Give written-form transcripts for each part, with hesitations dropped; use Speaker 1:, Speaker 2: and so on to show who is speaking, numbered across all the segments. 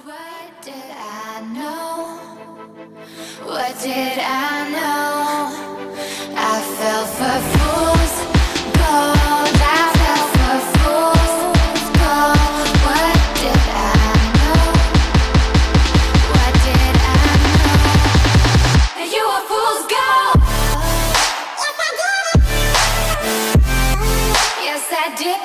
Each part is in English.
Speaker 1: What did I know? What did I know? I fell for fool's gold. I fell for fool's gold. What did I know? What did I know? You were fool's gold. Yes, I did.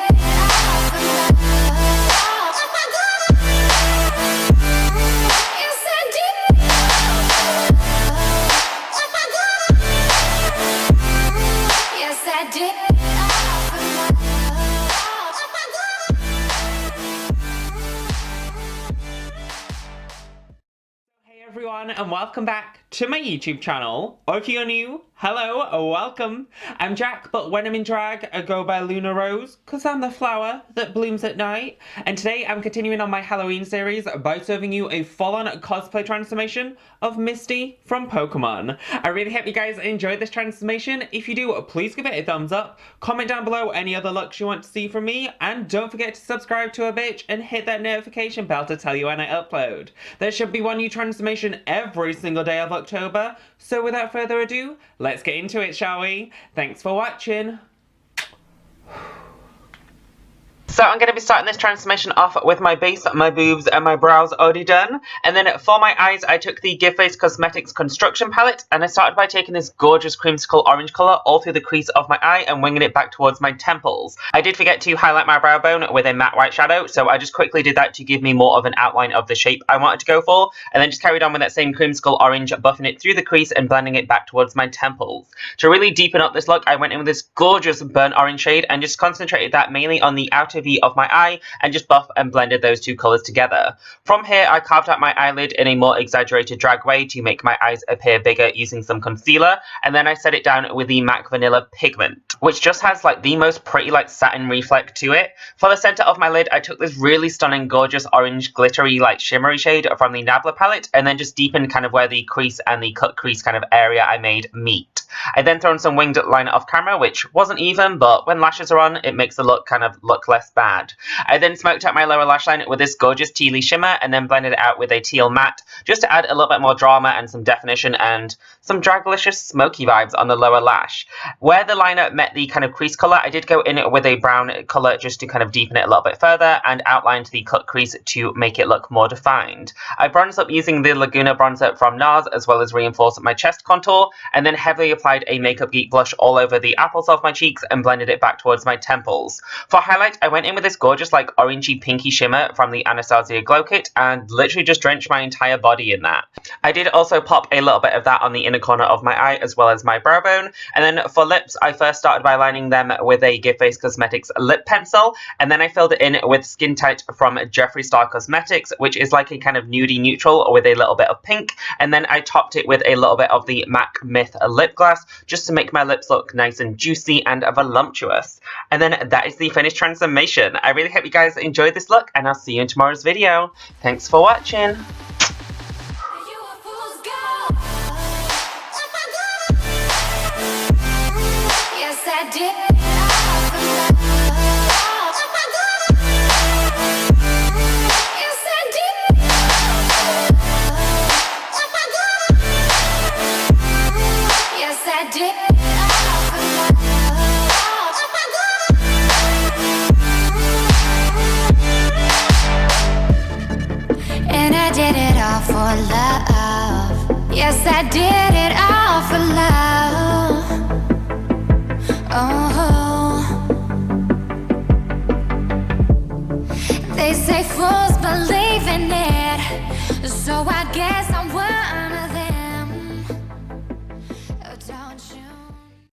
Speaker 2: Everyone, and welcome back to my YouTube channel. Or if you're new, hello, welcome. I'm Jack, but when I'm in drag, I go by Luna Rose, because I'm the flower that blooms at night. And today I'm continuing on my Halloween series by serving you a full-on cosplay transformation of Misty from Pokemon. I really hope you guys enjoyed this transformation. If you do, please give it a thumbs up. Comment down below any other looks you want to see from me. And don't forget to subscribe to a bitch and hit that notification bell to tell you when I upload. There should be one new transformation every single day of October. So without further ado, let's get into it, shall we? Thanks for watching. So I'm going to be starting this transformation off with my base, my boobs, and my brows already done. And then for my eyes, I took the Give Face Cosmetics Construction Palette, and I started by taking this gorgeous creamsicle orange colour all through the crease of my eye and winging it back towards my temples. I did forget to highlight my brow bone with a matte white shadow, so I just quickly did that to give me more of an outline of the shape I wanted to go for, and then just carried on with that same creamsicle orange, buffing it through the crease and blending it back towards my temples. To really deepen up this look, I went in with this gorgeous burnt orange shade and just concentrated that mainly on the outer V of my eye and just buff and blended those two colours together. From here, I carved out my eyelid in a more exaggerated drag way to make my eyes appear bigger using some concealer, and then I set it down with the MAC Vanilla Pigment, which just has like the most pretty like satin reflect to it. For the centre of my lid, I took this really stunning gorgeous orange glittery like shimmery shade from the Nabla palette and then just deepened kind of where the crease and the cut crease kind of area I made meet. I then thrown some winged liner off camera, which wasn't even, but when lashes are on, it makes the look kind of look less bad. I then smoked out my lower lash line with this gorgeous tealy shimmer and then blended it out with a teal matte, just to add a little bit more drama and some definition and some draglicious smoky vibes on the lower lash. Where the liner met the kind of crease colour, I did go in with a brown colour just to kind of deepen it a little bit further and outlined the cut crease to make it look more defined. I bronzed up using the Laguna bronzer from NARS as well as reinforced my chest contour, and then heavily applied a Makeup Geek blush all over the apples of my cheeks and blended it back towards my temples. For highlight, I went in with this gorgeous like orangey pinky shimmer from the Anastasia Glow Kit and literally just drenched my entire body in that. I did also pop a little bit of that on the inner corner of my eye as well as my brow bone. And then for lips, I first started by lining them with a Give Face Cosmetics lip pencil, and then I filled it in with Skin Tight from Jeffree Star Cosmetics, which is like a kind of nudie neutral with a little bit of pink, and then I topped it with a little bit of the MAC Myth lip gloss just to make my lips look nice and juicy and voluptuous. And then that is the finished transformation. I really hope you guys enjoyed this look, and I'll see you in tomorrow's video. Thanks for watching.
Speaker 1: Yes, I did. Did it all for love. Yes, I did it all for love. Oh, they say fools believe in it, so I guess I'm worth